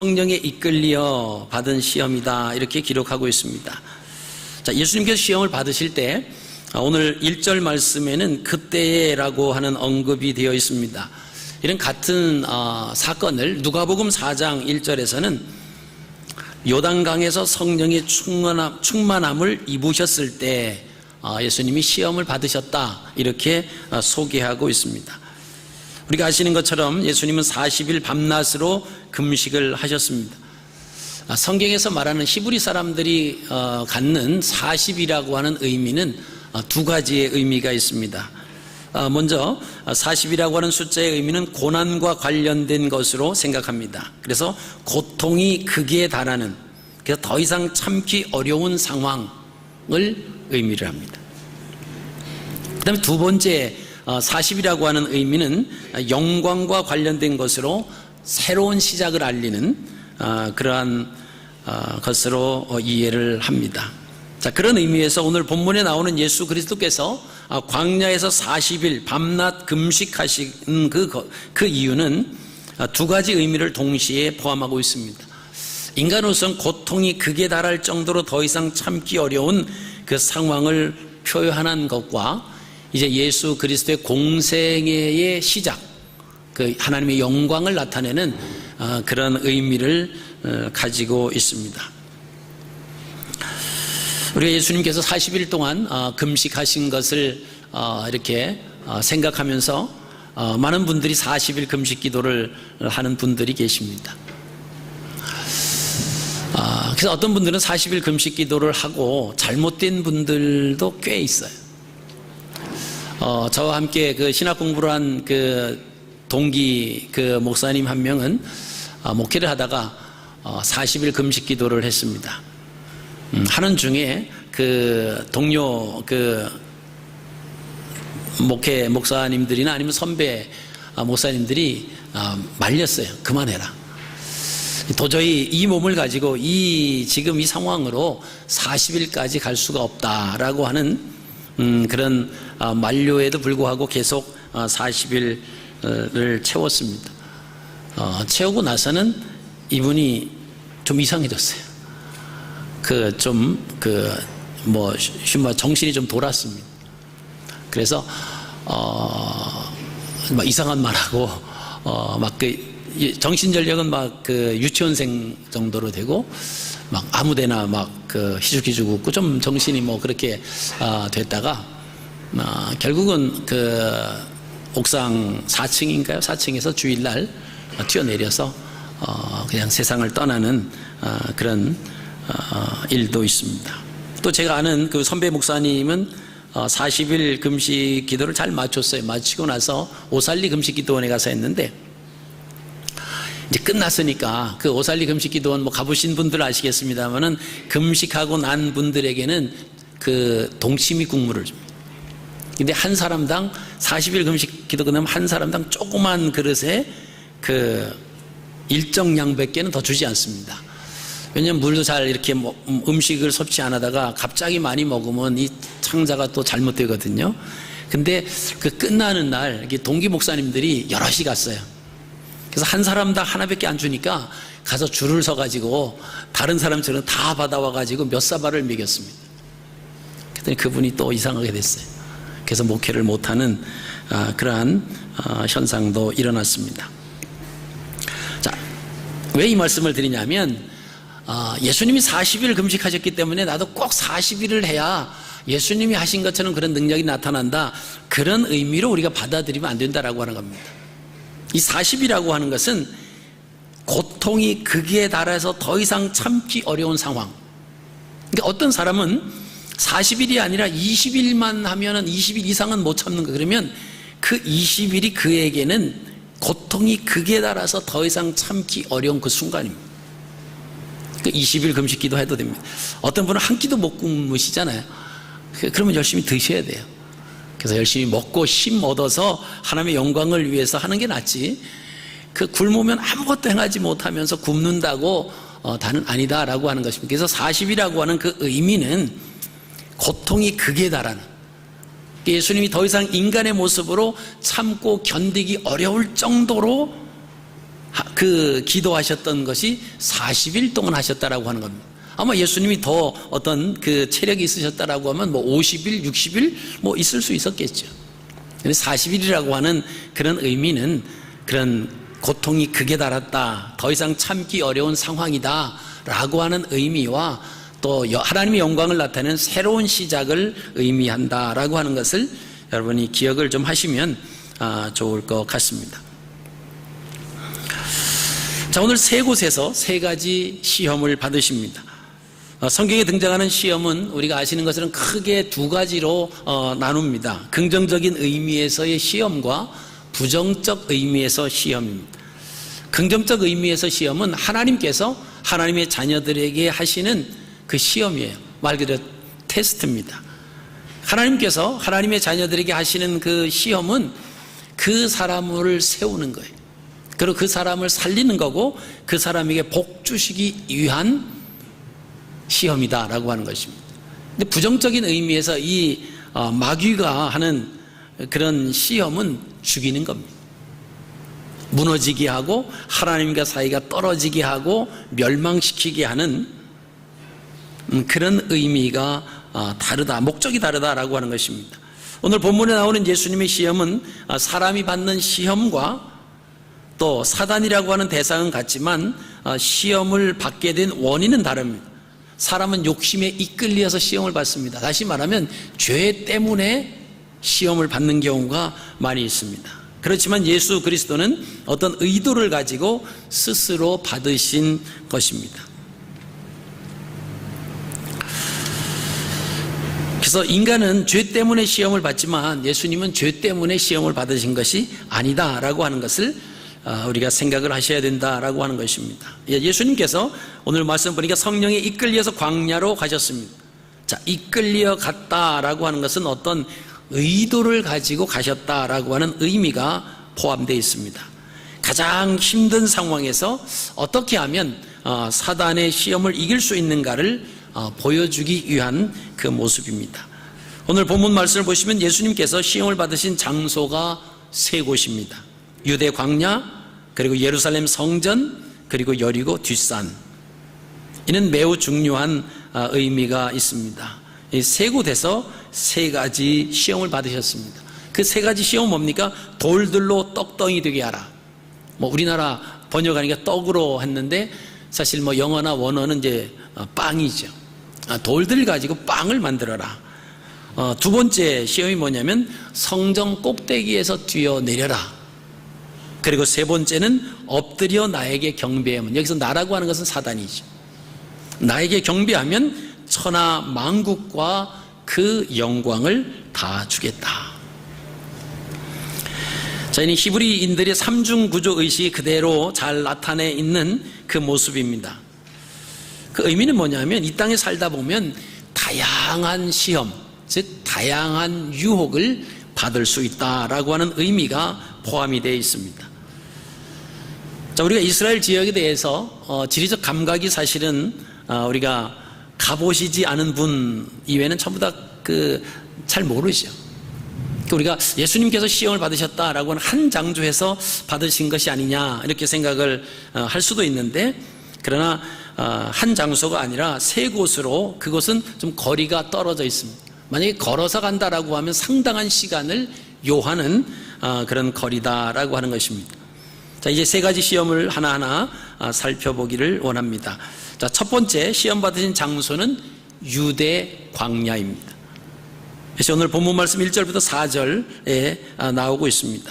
성령에 이끌려 받은 시험이다, 이렇게 기록하고 있습니다. 자, 예수님께서 시험을 받으실 때 오늘 1절 말씀에는 그때라고 하는 언급이 되어 있습니다. 이런 같은 사건을 누가복음 4장 1절에서는 요단강에서 성령의 충만함을 입으셨을 때 예수님이 시험을 받으셨다, 이렇게 소개하고 있습니다. 우리가 아시는 것처럼 예수님은 40일 밤낮으로 금식을 하셨습니다. 성경에서 말하는 히브리 사람들이 갖는 40이라고 하는 의미는 두 가지의 의미가 있습니다. 먼저 40이라고 하는 숫자의 의미는 고난과 관련된 것으로 생각합니다. 그래서 고통이 극에 달하는, 그래서 더 이상 참기 어려운 상황을 의미를 합니다. 그 다음에 두 번째 40이라고 하는 의미는 영광과 관련된 것으로 새로운 시작을 알리는 그러한 것으로 이해를 합니다. 자, 그런 의미에서 오늘 본문에 나오는 예수 그리스도께서 광야에서 40일 밤낮 금식하신 그 이유는 두 가지 의미를 동시에 포함하고 있습니다. 인간으로서는 고통이 극에 달할 정도로 더 이상 참기 어려운 그 상황을 표현한 것과 이제 예수 그리스도의 공생애의 시작, 그 하나님의 영광을 나타내는 그런 의미를 가지고 있습니다. 우리가 예수님께서 40일 동안 금식하신 것을 이렇게 생각하면서 많은 분들이 40일 금식 기도를 하는 분들이 계십니다. 그래서 어떤 분들은 40일 금식 기도를 하고 잘못된 분들도 꽤 있어요. 저와 함께 그 신학 공부를 한 그 동기 그 목사님 한 명은 목회를 하다가 40일 금식 기도를 했습니다. 하는 중에 그 동료 그 목사님들이나 아니면 선배 목사님들이 말렸어요. 그만해라. 도저히 이 몸을 가지고 지금 이 상황으로 40일까지 갈 수가 없다라고 하는 그런 만료에도 불구하고 계속 40일을 채웠습니다. 채우고 나서는 이분이 좀 이상해졌어요. 정신이 좀 돌았습니다. 그래서 막 이상한 말하고 정신전력은 유치원생 정도로 되고 막 아무데나 희죽희죽 웃고 좀 정신이 그렇게 됐다가 결국은 옥상 4층인가요? 4층에서 주일날 튀어내려서 그냥 세상을 떠나는 그런 일도 있습니다. 또 제가 아는 그 선배 목사님은 40일 금식 기도를 잘 마쳤어요. 마치고 나서 오살리 금식 기도원에 가서 했는데, 이제 끝났으니까 그 오살리 금식 기도원 가보신 분들 아시겠습니다만은 금식하고 난 분들에게는 그 동치미 국물을 줍니다. 근데 한 사람당 40일 금식 기도 끝나면 한 사람당 조그만 그릇에 그 일정량밖에는 더 주지 않습니다. 왜냐하면 물도 잘 이렇게 음식을 섭취 안 하다가 갑자기 많이 먹으면 이 창자가 또 잘못되거든요. 근데 그 끝나는 날 동기 목사님들이 여럿이 갔어요. 그래서 한 사람당 하나밖에 안 주니까 가서 줄을 서가지고 다른 사람처럼 다 받아와가지고 몇 사발을 먹였습니다. 그랬더니 그분이 또 이상하게 됐어요. 그래서 목회를 못하는 그러한 현상도 일어났습니다. 자, 왜 이 말씀을 드리냐면 예수님이 40일 금식하셨기 때문에 나도 꼭 40일을 해야 예수님이 하신 것처럼 그런 능력이 나타난다, 그런 의미로 우리가 받아들이면 안 된다라고 하는 겁니다. 이 40이라고 하는 것은 고통이 극에 달해서 더 이상 참기 어려운 상황. 그러니까 어떤 사람은 40일이 아니라 20일만 하면은 20일 이상은 못 참는 거, 그러면 그 20일이 그에게는 고통이 극에 달아서 더 이상 참기 어려운 그 순간입니다. 그 20일 금식 기도해도 됩니다. 어떤 분은 한 끼도 못 굶으시잖아요. 그러면 열심히 드셔야 돼요. 그래서 열심히 먹고 힘 얻어서 하나님의 영광을 위해서 하는 게 낫지, 그 굶으면 아무것도 행하지 못하면서 굶는다고 다는 아니다라고 하는 것입니다. 그래서 40이라고 하는 그 의미는 고통이 극에 달하는, 예수님이 더 이상 인간의 모습으로 참고 견디기 어려울 정도로 그 기도하셨던 것이 40일 동안 하셨다라고 하는 겁니다. 아마 예수님이 더 어떤 그 체력이 있으셨다라고 하면 뭐 50일, 60일 뭐 있을 수 있었겠죠. 근데 40일이라고 하는 그런 의미는 그런 고통이 극에 달았다, 더 이상 참기 어려운 상황이다 라고 하는 의미와 또 하나님의 영광을 나타내는 새로운 시작을 의미한다라고 하는 것을 여러분이 기억을 좀 하시면 좋을 것 같습니다. 자, 오늘 세 곳에서 세 가지 시험을 받으십니다. 성경에 등장하는 시험은 우리가 아시는 것처럼 크게 두 가지로 나눕니다. 긍정적인 의미에서의 시험과 부정적 의미에서 시험입니다. 긍정적 의미에서 시험은 하나님께서 하나님의 자녀들에게 하시는 그 시험이에요. 말 그대로 테스트입니다. 하나님께서 하나님의 자녀들에게 하시는 그 시험은 그 사람을 세우는 거예요. 그리고 그 사람을 살리는 거고 그 사람에게 복 주시기 위한 시험이다라고 하는 것입니다. 근데 부정적인 의미에서 이 마귀가 하는 그런 시험은 죽이는 겁니다. 무너지게 하고 하나님과 사이가 떨어지게 하고 멸망시키게 하는 그런 의미가 다르다, 목적이 다르다라고 하는 것입니다. 오늘 본문에 나오는 예수님의 시험은 사람이 받는 시험과 또 사단이라고 하는 대상은 같지만 시험을 받게 된 원인은 다릅니다. 사람은 욕심에 이끌려서 시험을 받습니다. 다시 말하면 죄 때문에 시험을 받는 경우가 많이 있습니다. 그렇지만 예수 그리스도는 어떤 의도를 가지고 스스로 받으신 것입니다. 그래서 인간은 죄 때문에 시험을 받지만 예수님은 죄 때문에 시험을 받으신 것이 아니다라고 하는 것을 우리가 생각을 하셔야 된다라고 하는 것입니다. 예수님께서 오늘 말씀 보니까 성령에 이끌려서 광야로 가셨습니다. 자, 이끌려 갔다라고 하는 것은 어떤 의도를 가지고 가셨다라고 하는 의미가 포함되어 있습니다. 가장 힘든 상황에서 어떻게 하면 사단의 시험을 이길 수 있는가를 보여주기 위한 그 모습입니다. 오늘 본문 말씀을 보시면 예수님께서 시험을 받으신 장소가 세 곳입니다. 유대 광야, 그리고 예루살렘 성전, 그리고 여리고 뒷산. 이는 매우 중요한 의미가 있습니다. 이 세 곳에서 세 가지 시험을 받으셨습니다. 그 세 가지 시험은 뭡니까? 돌들로 떡덩이 되게 하라. 뭐 우리나라 번역하니까 떡으로 했는데 사실 뭐 영어나 원어는 이제 빵이죠. 돌들 가지고 빵을 만들어라. 두 번째 시험이 뭐냐면 성전 꼭대기에서 뛰어내려라. 그리고 세 번째는 엎드려 나에게 경배하면, 여기서 나라고 하는 것은 사단이죠. 나에게 경배하면 천하 만국과 그 영광을 다 주겠다. 자, 이 히브리인들의 삼중 구조 의식이 그대로 잘 나타내 있는 그 모습입니다. 그 의미는 뭐냐면 이 땅에 살다 보면 다양한 시험, 즉 다양한 유혹을 받을 수 있다라고 하는 의미가 포함이 되어 있습니다. 자, 우리가 이스라엘 지역에 대해서 지리적 감각이 사실은 우리가 가보시지 않은 분 이외에는 전부 다 잘 모르죠. 우리가 예수님께서 시험을 받으셨다라고 하는 한 장소에서 받으신 것이 아니냐 이렇게 생각을 할 수도 있는데, 그러나 한 장소가 아니라 세 곳으로, 그곳은 좀 거리가 떨어져 있습니다. 만약에 걸어서 간다라고 하면 상당한 시간을 요하는 그런 거리다라고 하는 것입니다. 자, 이제 세 가지 시험을 하나하나 살펴보기를 원합니다. 자, 첫 번째 시험 받으신 장소는 유대 광야입니다. 그래서 오늘 본문 말씀 1절부터 4절에 나오고 있습니다.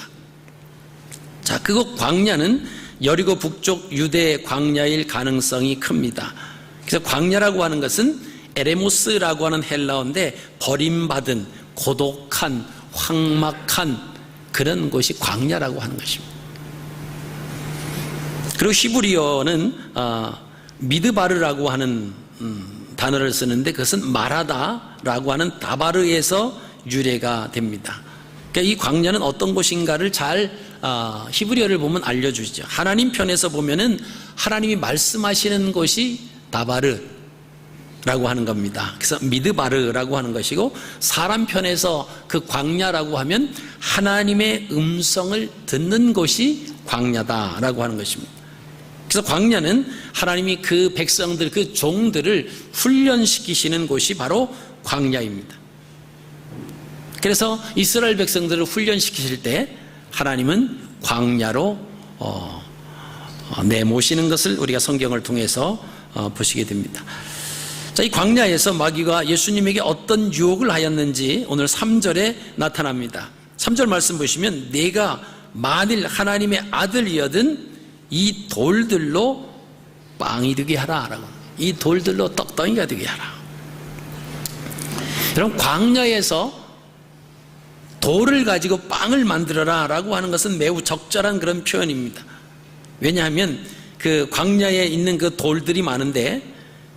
자, 그곳 광야는 여리고 북쪽 유대 광야일 가능성이 큽니다. 그래서 광야라고 하는 것은 에레모스라고 하는 헬라어인데 버림받은 고독한 황막한 그런 곳이 광야라고 하는 것입니다. 그리고 히브리어는 미드바르라고 하는 단어를 쓰는데 그것은 마라다라고 하는 다바르에서 유래가 됩니다. 그러니까 이 광야는 어떤 곳인가를 잘 히브리어를 보면 알려주죠. 하나님 편에서 보면은 하나님이 말씀하시는 곳이 다바르라고 하는 겁니다. 그래서 미드바르라고 하는 것이고, 사람 편에서 그 광야라고 하면 하나님의 음성을 듣는 곳이 광야다라고 하는 것입니다. 그래서 광야는 하나님이 그 백성들, 그 종들을 훈련시키시는 곳이 바로 광야입니다. 그래서 이스라엘 백성들을 훈련시키실 때 하나님은 광야로 내모시는 것을 우리가 성경을 통해서 보시게 됩니다. 자, 이 광야에서 마귀가 예수님에게 어떤 유혹을 하였는지 오늘 3절에 나타납니다. 3절 말씀 보시면 내가 만일 하나님의 아들이여든 이 돌들로 빵이 되게 하라 라고. 이 돌들로 떡덩이가 되게 하라. 여러분, 광야에서 돌을 가지고 빵을 만들어라 라고 하는 것은 매우 적절한 그런 표현입니다. 왜냐하면 그 광야에 있는 그 돌들이 많은데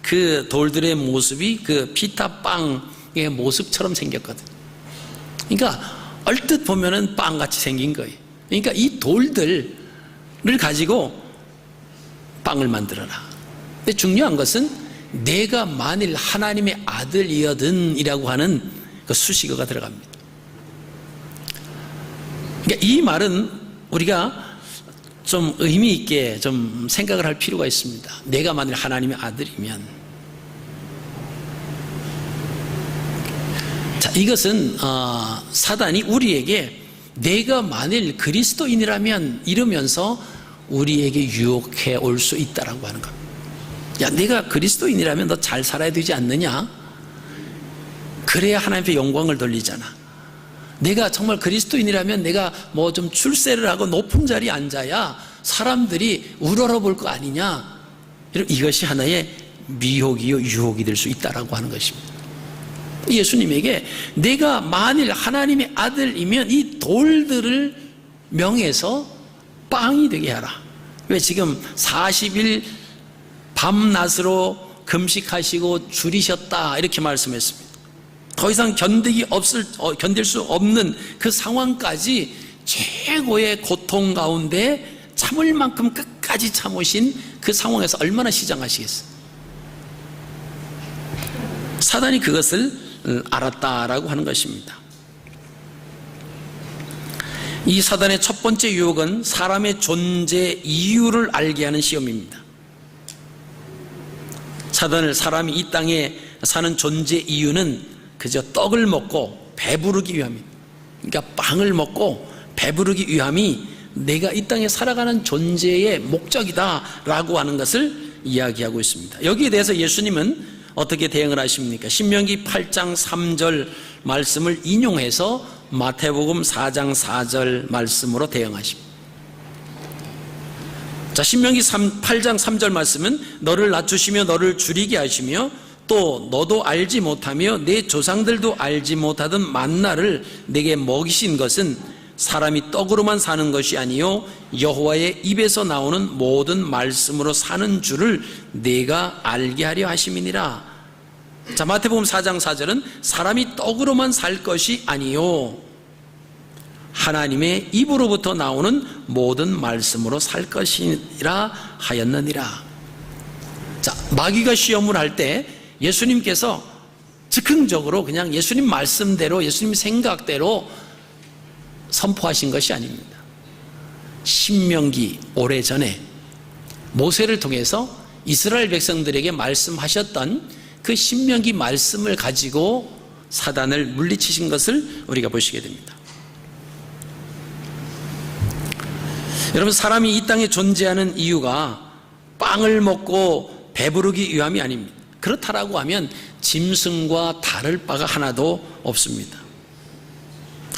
그 돌들의 모습이 그 피타빵의 모습처럼 생겼거든. 그러니까 얼뜻 보면은 빵같이 생긴 거예요. 그러니까 이 돌들을 가지고 빵을 만들어라. 근데 중요한 것은 내가 만일 하나님의 아들이여든 이라고 하는 그 수식어가 들어갑니다. 그러니까 이 말은 우리가 좀 의미 있게 좀 생각을 할 필요가 있습니다. 내가 만일 하나님의 아들이면, 자, 이것은 사단이 우리에게 내가 만일 그리스도인이라면 이러면서 우리에게 유혹해 올 수 있다라고 하는 겁니다. 야, 내가 그리스도인이라면 너 잘 살아야 되지 않느냐? 그래야 하나님 앞에 영광을 돌리잖아. 내가 정말 그리스도인이라면 내가 뭐 좀 출세를 하고 높은 자리에 앉아야 사람들이 우러러 볼 거 아니냐? 이것이 하나의 미혹이요 유혹이 될 수 있다라고 하는 것입니다. 예수님에게 내가 만일 하나님의 아들이면 이 돌들을 명해서 빵이 되게 하라. 왜 지금 40일 밤낮으로 금식하시고 줄이셨다 이렇게 말씀했습니다. 더 이상 견딜 수 없는 그 상황까지 최고의 고통 가운데 참을 만큼 끝까지 참으신 그 상황에서 얼마나 시장하시겠어요? 사단이 그것을 알았다라고 하는 것입니다. 이 사단의 첫 번째 유혹은 사람의 존재 이유를 알게 하는 시험입니다. 사람이 이 땅에 사는 존재 이유는 그저 떡을 먹고 배부르기 위함입니다. 그러니까 빵을 먹고 배부르기 위함이 내가 이 땅에 살아가는 존재의 목적이다라고 하는 것을 이야기하고 있습니다. 여기에 대해서 예수님은 어떻게 대응을 하십니까? 신명기 8장 3절 말씀을 인용해서 마태복음 4장 4절 말씀으로 대응하십니다. 자, 신명기 8장 3절 말씀은 너를 낮추시며 너를 줄이게 하시며 또 너도 알지 못하며 내 조상들도 알지 못하던 만나를 내게 먹이신 것은 사람이 떡으로만 사는 것이 아니요 여호와의 입에서 나오는 모든 말씀으로 사는 줄을 내가 알게 하려 하심이니라. 자, 마태복음 4장 4절은 사람이 떡으로만 살 것이 아니요 하나님의 입으로부터 나오는 모든 말씀으로 살 것이라 하였느니라. 자, 마귀가 시험을 할 때 예수님께서 즉흥적으로 그냥 예수님 말씀대로 예수님 생각대로 선포하신 것이 아닙니다. 신명기 오래전에 모세를 통해서 이스라엘 백성들에게 말씀하셨던 그 신명기 말씀을 가지고 사단을 물리치신 것을 우리가 보시게 됩니다. 여러분, 사람이 이 땅에 존재하는 이유가 빵을 먹고 배부르기 위함이 아닙니다. 그렇다라고 하면 짐승과 다를 바가 하나도 없습니다.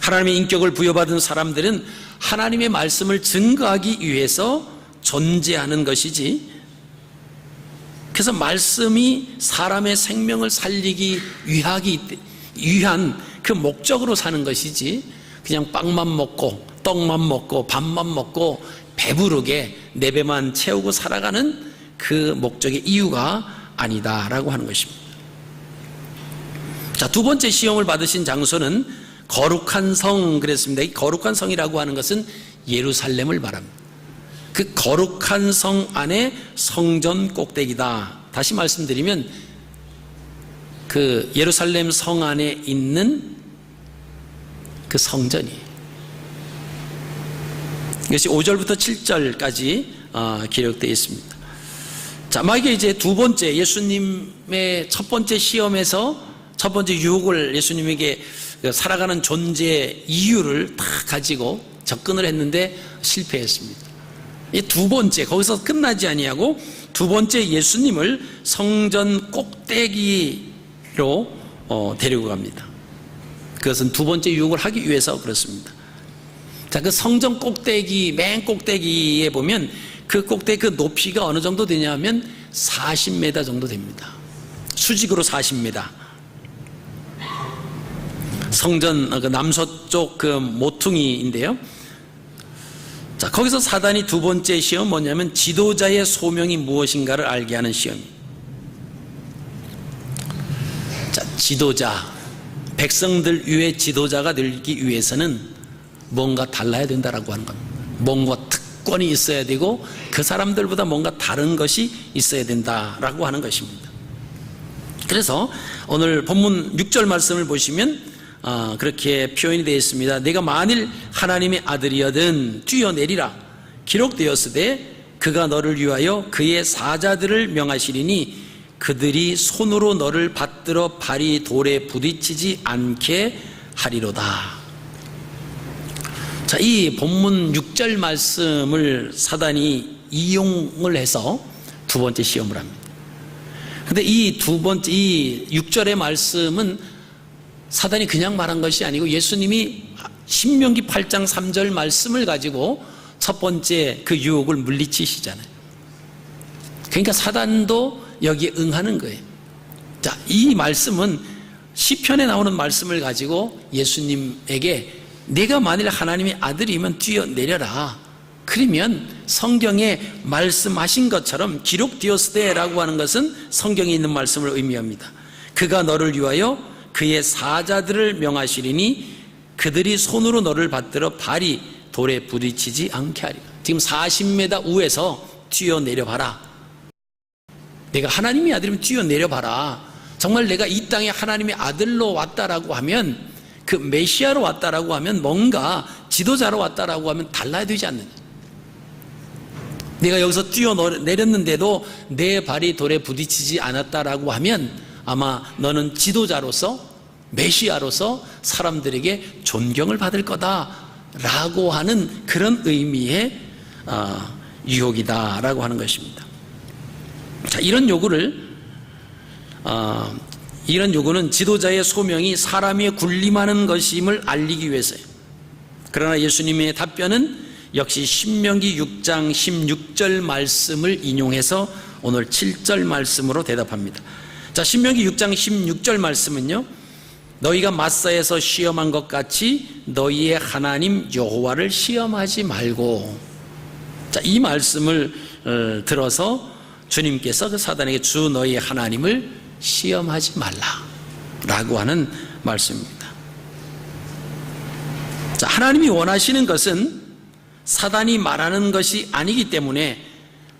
하나님의 인격을 부여받은 사람들은 하나님의 말씀을 증거하기 위해서 존재하는 것이지, 그래서 말씀이 사람의 생명을 살리기 위한 그 목적으로 사는 것이지 그냥 빵만 먹고 떡만 먹고 밥만 먹고 배부르게 내 배만 채우고 살아가는 그 목적의 이유가 아니다라고 하는 것입니다. 자, 두 번째 시험을 받으신 장소는 거룩한 성 그랬습니다. 이 거룩한 성이라고 하는 것은 예루살렘을 말합니다. 그 거룩한 성 안에 성전 꼭대기다. 다시 말씀드리면 그 예루살렘 성 안에 있는 그 성전이에요. 이것이 5절부터 7절까지 기록되어 있습니다. 자, 만약에 이제 두 번째 예수님의 첫 번째 시험에서 첫 번째 유혹을 예수님에게 살아가는 존재 이유를 다 가지고 접근을 했는데 실패했습니다. 이 두 번째, 거기서 끝나지 아니하고 두 번째 예수님을 성전 꼭대기로 데리고 갑니다. 그것은 두 번째 유혹을 하기 위해서 그렇습니다. 자, 그 성전 꼭대기, 맨 꼭대기에 보면 그 꼭대기 그 높이가 어느 정도 되냐면 40m 정도 됩니다. 수직으로 40m. 성전 그 남서쪽 그 모퉁이인데요. 자, 거기서 사단이 두 번째 시험 뭐냐면 지도자의 소명이 무엇인가를 알게 하는 시험입니다. 자, 지도자, 백성들 위에 지도자가 되기 위해서는 뭔가 달라야 된다라고 하는 겁니다. 뭔가 특권이 있어야 되고 그 사람들보다 뭔가 다른 것이 있어야 된다라고 하는 것입니다. 그래서 오늘 본문 6절 말씀을 보시면 그렇게 표현이 되어 있습니다. 내가 만일 하나님의 아들이여든 뛰어내리라. 기록되었으되 그가 너를 위하여 그의 사자들을 명하시리니 그들이 손으로 너를 받들어 발이 돌에 부딪히지 않게 하리로다. 자, 이 본문 6절 말씀을 사단이 이용을 해서 두 번째 시험을 합니다. 근데 이 두 번째, 이 6절의 말씀은 사단이 그냥 말한 것이 아니고 예수님이 신명기 8장 3절 말씀을 가지고 첫 번째 그 유혹을 물리치시잖아요. 그러니까 사단도 여기에 응하는 거예요. 자, 이 말씀은 시편에 나오는 말씀을 가지고 예수님에게 내가 만일 하나님의 아들이면 뛰어내려라. 그러면 성경에 말씀하신 것처럼 기록되었으되라고 하는 것은 성경에 있는 말씀을 의미합니다. 그가 너를 위하여 그의 사자들을 명하시리니 그들이 손으로 너를 받들어 발이 돌에 부딪히지 않게 하리라. 지금 40m 우에서 뛰어내려봐라. 내가 하나님의 아들이면 뛰어내려봐라. 정말 내가 이 땅에 하나님의 아들로 왔다라고 하면, 그 메시아로 왔다라고 하면, 뭔가 지도자로 왔다라고 하면 달라야 되지 않느냐. 내가 여기서 뛰어내렸는데도 내 발이 돌에 부딪히지 않았다라고 하면 아마 너는 지도자로서, 메시아로서 사람들에게 존경을 받을 거다라고 하는 그런 의미의 유혹이다라고 하는 것입니다. 자, 이런 요구는 지도자의 소명이 사람이 군림하는 것임을 알리기 위해서예요. 그러나 예수님의 답변은 역시 신명기 6장 16절 말씀을 인용해서 오늘 7절 말씀으로 대답합니다. 자, 신명기 6장 16절 말씀은요, 너희가 마사에서 시험한 것 같이 너희의 하나님 여호와를 시험하지 말고. 자, 이 말씀을 들어서 주님께서 그 사단에게 주 너희의 하나님을 시험하지 말라라고 하는 말씀입니다. 자, 하나님이 원하시는 것은 사단이 말하는 것이 아니기 때문에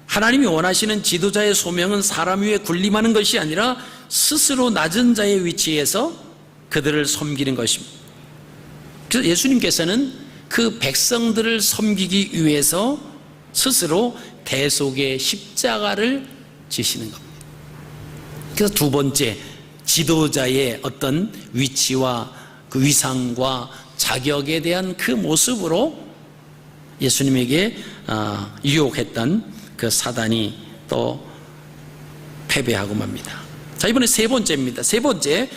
하나님이 원하시는 지도자의 소명은 사람 위에 군림하는 것이 아니라 스스로 낮은 자의 위치에서 그들을 섬기는 것입니다. 그래서 예수님께서는 그 백성들을 섬기기 위해서 스스로 대속의 십자가를 지시는 겁니다. 그래서 두 번째, 지도자의 어떤 위치와 그 위상과 자격에 대한 그 모습으로 예수님에게 유혹했던 그 사단이 또 패배하고 맙니다. 자, 이번에 세 번째입니다. 세 번째,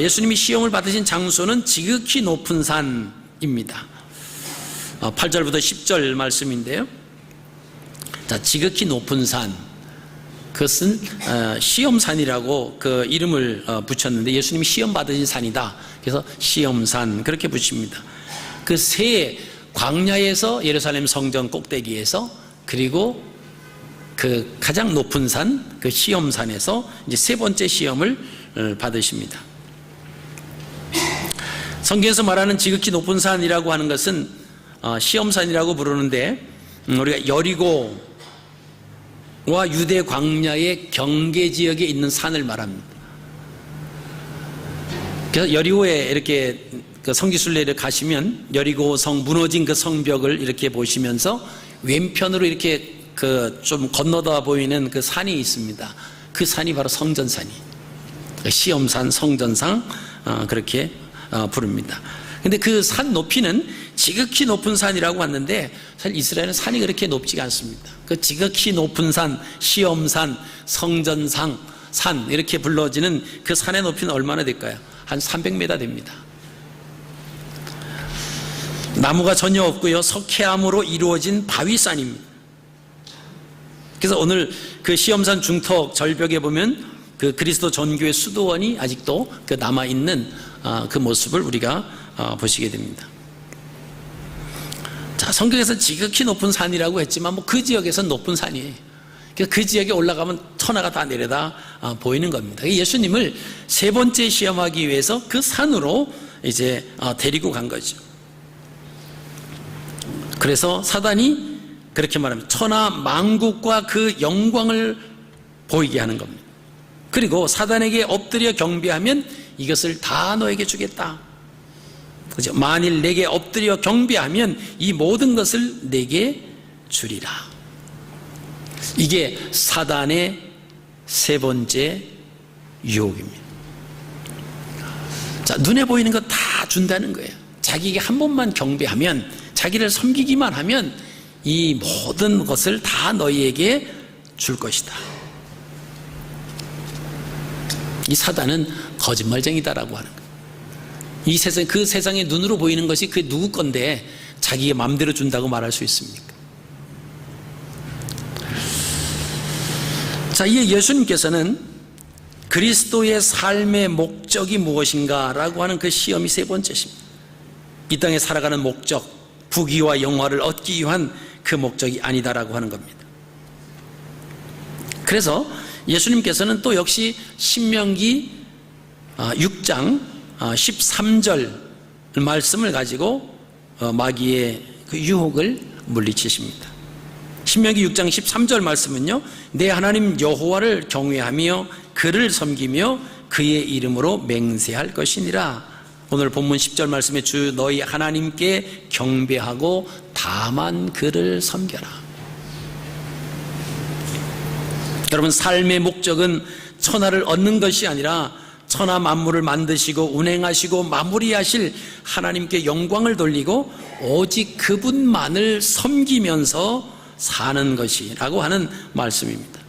예수님이 시험을 받으신 장소는 지극히 높은 산입니다. 8절부터 10절 말씀인데요. 자, 지극히 높은 산, 그것은 시험산이라고 그 이름을 붙였는데 예수님이 시험 받으신 산이다. 그래서 시험산 그렇게 붙입니다. 그 세 광야에서 예루살렘 성전 꼭대기에서, 그리고 그 가장 높은 산, 그 시험산에서 이제 세 번째 시험을 받으십니다. 성경에서 말하는 지극히 높은 산이라고 하는 것은 시험산이라고 부르는데, 우리가 여리고와 유대 광야의 경계 지역에 있는 산을 말합니다. 그래서 여리고에 이렇게 그 성지순례를 가시면 여리고 성 무너진 그 성벽을 이렇게 보시면서 왼편으로 이렇게 그 좀 건너다 보이는 그 산이 있습니다. 그 산이 바로 성전산이, 시험산, 성전산, 그렇게 부릅니다. 근데 그 산 높이는 지극히 높은 산이라고 하는데, 사실 이스라엘은 산이 그렇게 높지가 않습니다. 그 지극히 높은 산, 시험산, 성전산, 산 이렇게 불러지는 그 산의 높이는 얼마나 될까요? 한 300m 됩니다. 나무가 전혀 없고요, 석회암으로 이루어진 바위산입니다. 그래서 오늘 그 시험산 중턱 절벽에 보면 그 그리스도 전교의 수도원이 아직도 그 남아있는 그 모습을 우리가 보시게 됩니다. 자, 성경에서 지극히 높은 산이라고 했지만 뭐 그 지역에서는 높은 산이에요. 그래서 그 지역에 올라가면 천하가 다 내려다 보이는 겁니다. 예수님을 세 번째 시험하기 위해서 그 산으로 이제 데리고 간 거죠. 그래서 사단이 그렇게 말합니다. 천하 만국과 그 영광을 보이게 하는 겁니다. 그리고 사단에게 엎드려 경배하면 이것을 다 너에게 주겠다. 그죠? 만일 내게 엎드려 경배하면 이 모든 것을 내게 주리라. 이게 사단의 세 번째 유혹입니다. 자, 눈에 보이는 거 다 준다는 거예요. 자기에게 한 번만 경배하면, 자기를 섬기기만 하면 이 모든 것을 다 너희에게 줄 것이다. 이 사단은 거짓말쟁이다라고 하는 거예요. 이 세상, 그 세상의 눈으로 보이는 것이 그게 누구 건데 자기의 마음대로 준다고 말할 수 있습니까? 자, 이에 예수님께서는 그리스도의 삶의 목적이 무엇인가 라고 하는 그 시험이 세 번째십니다. 이 땅에 살아가는 목적, 부귀와 영화를 얻기 위한 그 목적이 아니다라고 하는 겁니다. 그래서 예수님께서는 또 역시 신명기 6장 13절 말씀을 가지고 마귀의 그 유혹을 물리치십니다. 신명기 6장 13절 말씀은요, 내 하나님 여호와를 경외하며 그를 섬기며 그의 이름으로 맹세할 것이니라. 오늘 본문 10절 말씀에 주 너희 하나님께 경배하고 다만 그를 섬겨라. 여러분, 삶의 목적은 천하를 얻는 것이 아니라 천하 만물을 만드시고 운행하시고 마무리하실 하나님께 영광을 돌리고 오직 그분만을 섬기면서 사는 것이라고 하는 말씀입니다.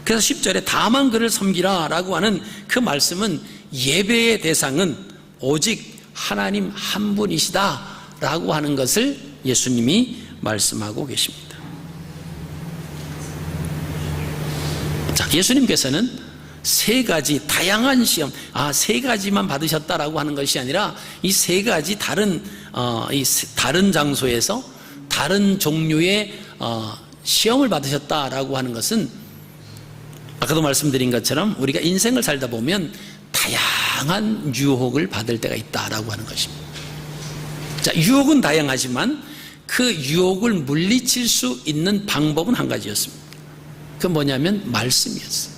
그래서 10절에 다만 그를 섬기라 라고 하는 그 말씀은 예배의 대상은 오직 하나님 한 분이시다 라고 하는 것을 예수님이 말씀하고 계십니다. 자, 예수님께서는 세 가지 다양한 시험, 세 가지만 받으셨다라고 하는 것이 아니라 이 세 가지 다른 장소에서 다른 종류의 시험을 받으셨다라고 하는 것은 아까도 말씀드린 것처럼 우리가 인생을 살다 보면 다양한 유혹을 받을 때가 있다라고 하는 것입니다. 자, 유혹은 다양하지만 그 유혹을 물리칠 수 있는 방법은 한 가지였습니다. 그건 뭐냐면 말씀이었어요.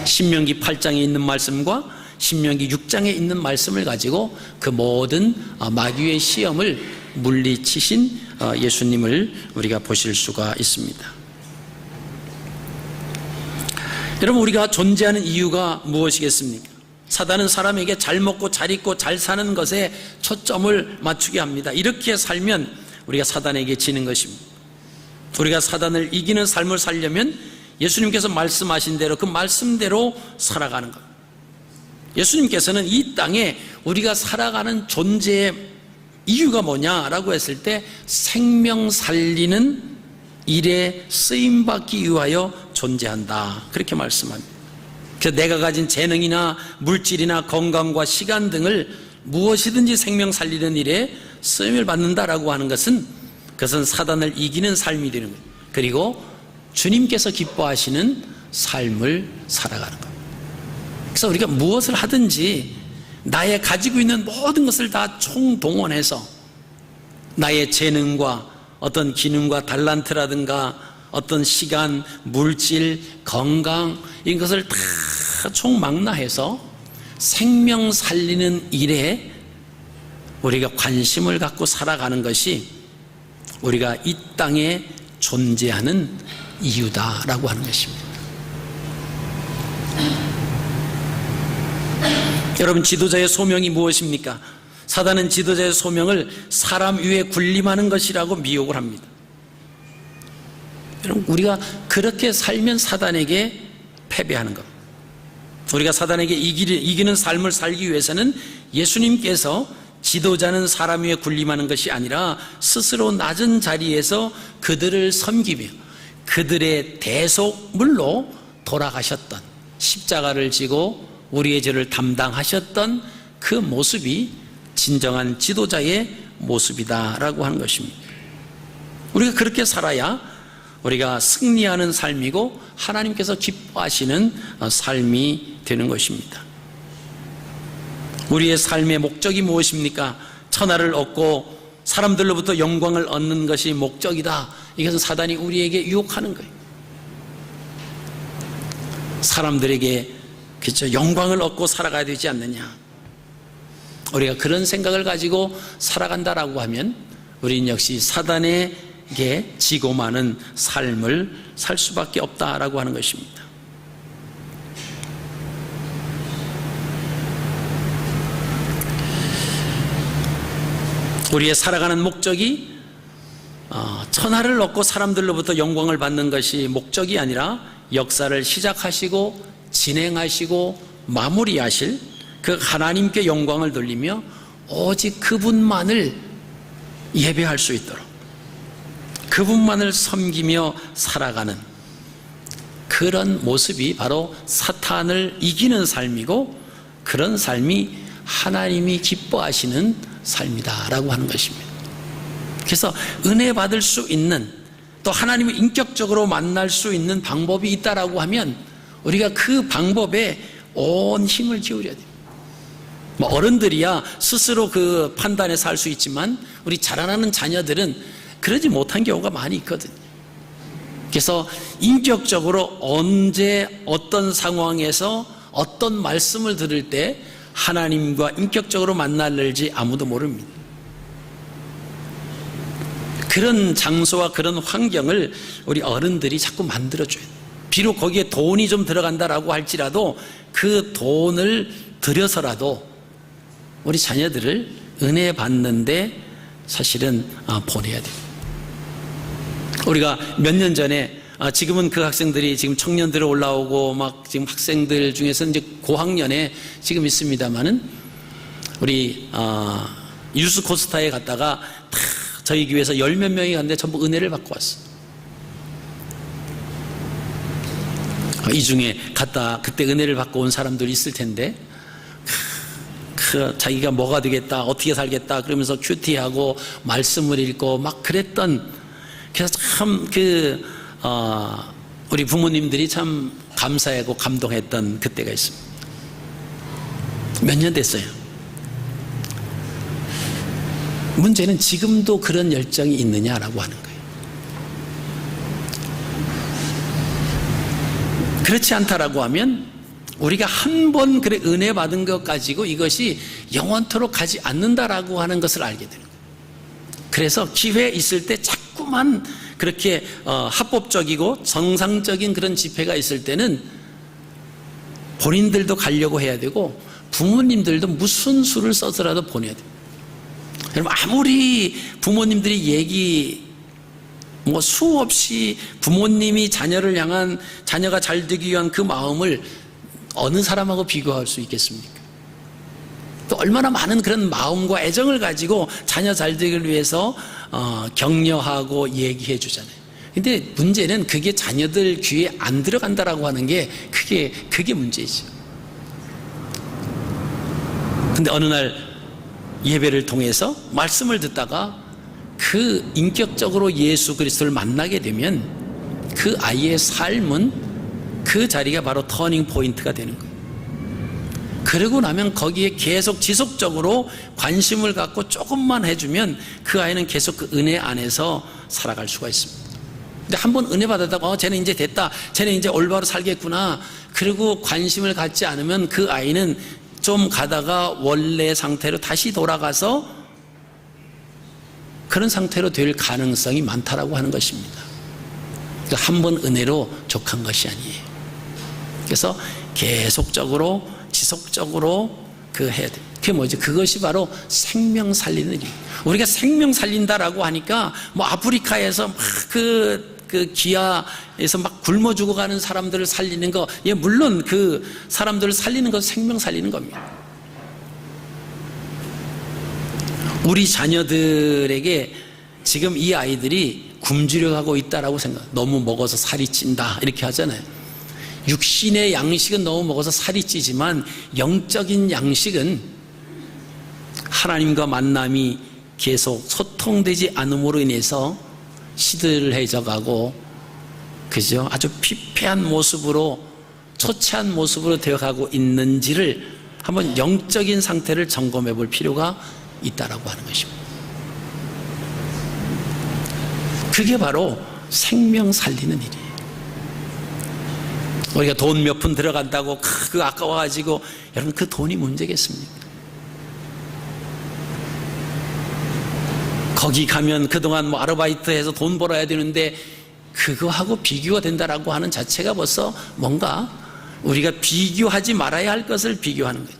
신명기 8장에 있는 말씀과 신명기 6장에 있는 말씀을 가지고 그 모든 마귀의 시험을 물리치신 예수님을 우리가 보실 수가 있습니다. 여러분, 우리가 존재하는 이유가 무엇이겠습니까? 사단은 사람에게 잘 먹고 잘 입고 잘 사는 것에 초점을 맞추게 합니다. 이렇게 살면 우리가 사단에게 지는 것입니다. 우리가 사단을 이기는 삶을 살려면 예수님께서 말씀하신 대로 그 말씀대로 살아가는 것. 예수님께서는 이 땅에 우리가 살아가는 존재의 이유가 뭐냐라고 했을 때 생명 살리는 일에 쓰임받기 위하여 존재한다, 그렇게 말씀합니다. 그래서 내가 가진 재능이나 물질이나 건강과 시간 등을 무엇이든지 생명 살리는 일에 쓰임을 받는다라고 하는 것은 그것은 사단을 이기는 삶이 되는 거예요. 그리고 주님께서 기뻐하시는 삶을 살아가는 거예요. 그래서 우리가 무엇을 하든지 나의 가지고 있는 모든 것을 다 총동원해서 나의 재능과 어떤 기능과 달란트라든가 어떤 시간, 물질, 건강 이런 것을 다 총망라해서 생명 살리는 일에 우리가 관심을 갖고 살아가는 것이 우리가 이 땅에 존재하는 이유다라고 하는 것입니다. 여러분, 지도자의 소명이 무엇입니까? 사단은 지도자의 소명을 사람 위에 군림하는 것이라고 미혹을 합니다. 여러분, 우리가 그렇게 살면 사단에게 패배하는 것. 우리가 사단에게 이기는 삶을 살기 위해서는 예수님께서 지도자는 사람 위에 군림하는 것이 아니라 스스로 낮은 자리에서 그들을 섬기며 그들의 대속물로 돌아가셨던, 십자가를 지고 우리의 죄를 담당하셨던 그 모습이 진정한 지도자의 모습이다라고 하는 것입니다. 우리가 그렇게 살아야 우리가 승리하는 삶이고 하나님께서 기뻐하시는 삶이 되는 것입니다. 우리의 삶의 목적이 무엇입니까? 천하를 얻고 사람들로부터 영광을 얻는 것이 목적이다. 이것은 사단이 우리에게 유혹하는 거예요. 사람들에게 그렇죠, 영광을 얻고 살아가야 되지 않느냐. 우리가 그런 생각을 가지고 살아간다라고 하면 우리는 역시 사단에게 지고 마는 삶을 살 수밖에 없다라고 하는 것입니다. 우리의 살아가는 목적이 천하를 얻고 사람들로부터 영광을 받는 것이 목적이 아니라 역사를 시작하시고 진행하시고 마무리하실 그 하나님께 영광을 돌리며 오직 그분만을 예배할 수 있도록 그분만을 섬기며 살아가는 그런 모습이 바로 사탄을 이기는 삶이고, 그런 삶이 하나님이 기뻐하시는 삶이다라고 하는 것입니다. 그래서 은혜 받을 수 있는, 또 하나님을 인격적으로 만날 수 있는 방법이 있다라고 하면 우리가 그 방법에 온 힘을 기울여야 됩니다. 어른들이야 스스로 그 판단해서 할 수 있지만 우리 자라나는 자녀들은 그러지 못한 경우가 많이 있거든요. 그래서 인격적으로 언제 어떤 상황에서 어떤 말씀을 들을 때 하나님과 인격적으로 만날지 아무도 모릅니다. 그런 장소와 그런 환경을 우리 어른들이 자꾸 만들어줘야 돼요. 비록 거기에 돈이 좀 들어간다라고 할지라도 그 돈을 들여서라도 우리 자녀들을 은혜 받는데 사실은 보내야 돼요. 우리가 몇 년 전에, 지금은 그 학생들이 지금 청년들이 올라오고 막 지금 학생들 중에서 이제 고학년에 지금 있습니다만은 우리 유스코스타에 갔다가 다 저희 교회에서 10몇 명이 갔는데 전부 은혜를 받고 왔어. 이 중에 갔다 그때 은혜를 받고 온 사람들이 있을 텐데 자기가 뭐가 되겠다, 어떻게 살겠다 그러면서 큐티하고 말씀을 읽고 막 그랬던, 그래서 참 우리 부모님들이 참 감사하고 감동했던 그때가 있습니다. 몇 년 됐어요. 문제는 지금도 그런 열정이 있느냐라고 하는 거예요. 그렇지 않다라고 하면 우리가 한 번 그래 은혜 받은 것 가지고 이것이 영원토록 가지 않는다라고 하는 것을 알게 되는 거예요. 그래서 기회 있을 때 자꾸만 그렇게 합법적이고 정상적인 그런 집회가 있을 때는 본인들도 가려고 해야 되고 부모님들도 무슨 수를 써서라도 보내야 돼요. 여러분, 아무리 부모님들이 수없이 부모님이 자녀를 향한, 자녀가 잘 되기 위한 그 마음을 어느 사람하고 비교할 수 있겠습니까? 또 얼마나 많은 그런 마음과 애정을 가지고 자녀 잘 되기를 위해서 격려하고 얘기해 주잖아요. 근데 문제는 그게 자녀들 귀에 안 들어간다라고 하는 게 그게 문제이죠. 근데 어느 날 예배를 통해서 말씀을 듣다가 그 인격적으로 예수 그리스도를 만나게 되면 그 아이의 삶은 그 자리가 바로 터닝 포인트가 되는 거예요. 그러고 나면 거기에 계속 지속적으로 관심을 갖고 조금만 해주면 그 아이는 계속 그 은혜 안에서 살아갈 수가 있습니다. 근데 한번 은혜 받았다고 쟤는 이제 됐다, 쟤는 이제 올바로 살겠구나, 그리고 관심을 갖지 않으면 그 아이는 좀 가다가 원래 상태로 다시 돌아가서 그런 상태로 될 가능성이 많다라고 하는 것입니다. 그 한 번 은혜로 족한 것이 아니에요. 그래서 계속적으로 지속적으로 그 해야 돼. 그게 뭐지? 그것이 바로 생명 살리는 일. 우리가 생명 살린다라고 하니까 뭐 아프리카에서 막 그 기아에서 막 굶어 죽어가는 사람들을 살리는 거, 예, 물론 그 사람들을 살리는 거 생명 살리는 겁니다. 우리 자녀들에게 지금 이 아이들이 굶주려 가고 있다라고 생각. 너무 먹어서 살이 찐다 이렇게 하잖아요. 육신의 양식은 너무 먹어서 살이 찌지만 영적인 양식은 하나님과 만남이 계속 소통되지 않음으로 인해서 시들해져 가고, 그죠? 아주 피폐한 모습으로, 초췌한 모습으로 되어가고 있는지를 한번 영적인 상태를 점검해 볼 필요가 있다라고 하는 것입니다. 그게 바로 생명 살리는 일이에요. 우리가 돈 몇 푼 들어간다고 그 아까워가지고, 여러분 그 돈이 문제겠습니까? 거기 가면 그동안 뭐 아르바이트해서 돈 벌어야 되는데 그거하고 비교가 된다라고 하는 자체가 벌써 뭔가 우리가 비교하지 말아야 할 것을 비교하는 거예요.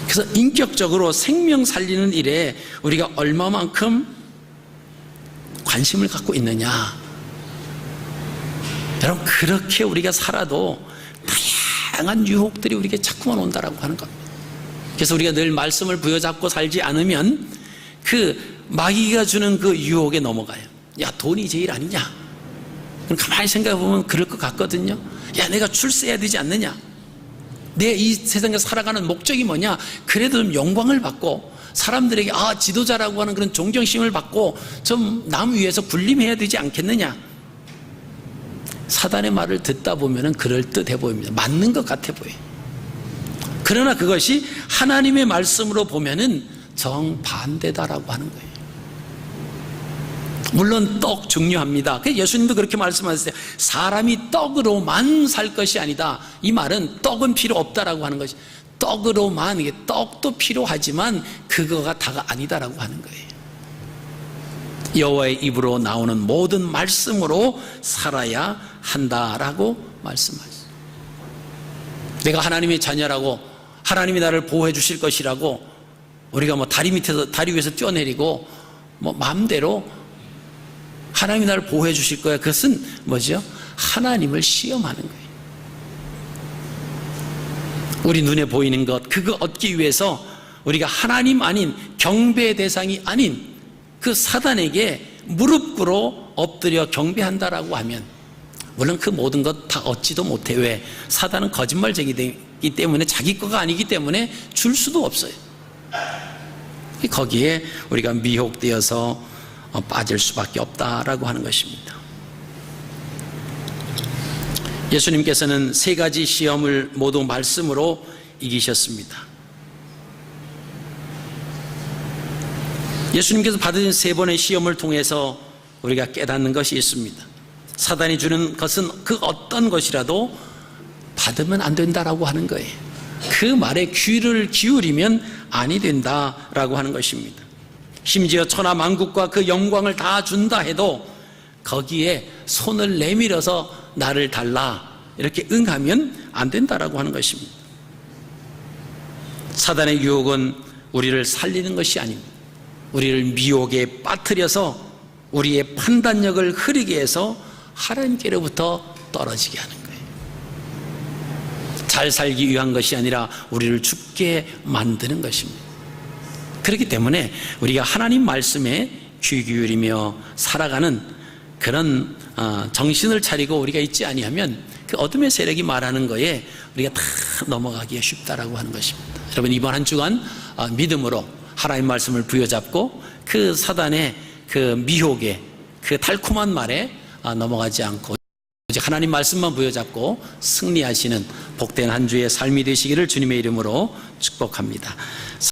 그래서 인격적으로 생명 살리는 일에 우리가 얼마만큼 관심을 갖고 있느냐. 여러분 그렇게 우리가 살아도 다양한 유혹들이 우리에게 자꾸만 온다라고 하는 겁니다. 그래서 우리가 늘 말씀을 부여잡고 살지 않으면 그 마귀가 주는 그 유혹에 넘어가요. 야, 돈이 제일 아니냐? 그럼 가만히 생각해 보면 그럴 것 같거든요. 야, 내가 출세해야 되지 않느냐? 내 이 세상에 살아가는 목적이 뭐냐? 그래도 좀 영광을 받고 사람들에게 지도자라고 하는 그런 존경심을 받고 좀 남 위에서 군림해야 되지 않겠느냐? 사단의 말을 듣다 보면은 그럴듯해 보입니다. 맞는 것 같아 보여요. 그러나 그것이 하나님의 말씀으로 보면은 정반대다라고 하는 거예요. 물론 떡 중요합니다. 예수님도 그렇게 말씀하셨어요. 사람이 떡으로만 살 것이 아니다. 이 말은 떡은 필요 없다라고 하는 것이, 떡으로만, 이게 떡도 필요하지만 그거가 다가 아니다라고 하는 거예요. 여호와의 입으로 나오는 모든 말씀으로 살아야 한다라고 말씀하셨어요. 내가 하나님의 자녀라고, 하나님이 나를 보호해 주실 것이라고 우리가 뭐 다리 위에서 뛰어내리고 뭐 마음대로 하나님이 나를 보호해 주실 거야. 그것은 뭐죠? 하나님을 시험하는 거예요. 우리 눈에 보이는 것, 그거 얻기 위해서 우리가 하나님 아닌, 경배 대상이 아닌 그 사단에게 무릎 꿇어 엎드려 경배한다라고 하면, 물론 그 모든 것 다 얻지도 못해. 왜? 사단은 거짓말쟁이기 때문에, 자기 거가 아니기 때문에 줄 수도 없어요. 거기에 우리가 미혹되어서 빠질 수밖에 없다라고 하는 것입니다. 예수님께서는 3가지 시험을 모두 말씀으로 이기셨습니다. 예수님께서 받으신 3번의 시험을 통해서 우리가 깨닫는 것이 있습니다. 사단이 주는 것은 그 어떤 것이라도 받으면 안 된다라고 하는 거예요. 그 말에 귀를 기울이면 아니 된다라고 하는 것입니다. 심지어 천하 만국과 그 영광을 다 준다 해도 거기에 손을 내밀어서 나를 달라 이렇게 응하면 안 된다라고 하는 것입니다. 사단의 유혹은 우리를 살리는 것이 아닙니다. 우리를 미혹에 빠뜨려서 우리의 판단력을 흐리게 해서 하나님께로부터 떨어지게 하는 거예요. 잘 살기 위한 것이 아니라 우리를 죽게 만드는 것입니다. 그렇기 때문에 우리가 하나님 말씀에 귀 기울이며 살아가는 그런 정신을 차리고 우리가 있지 아니하면 그 어둠의 세력이 말하는 거에 우리가 다 넘어가기가 쉽다라고 하는 것입니다. 여러분, 이번 한 주간 믿음으로 하나님 말씀을 부여잡고 그 사단의 그 미혹에, 그 달콤한 말에 넘어가지 않고 오직 하나님 말씀만 부여잡고 승리하시는 복된 한 주의 삶이 되시기를 주님의 이름으로 축복합니다.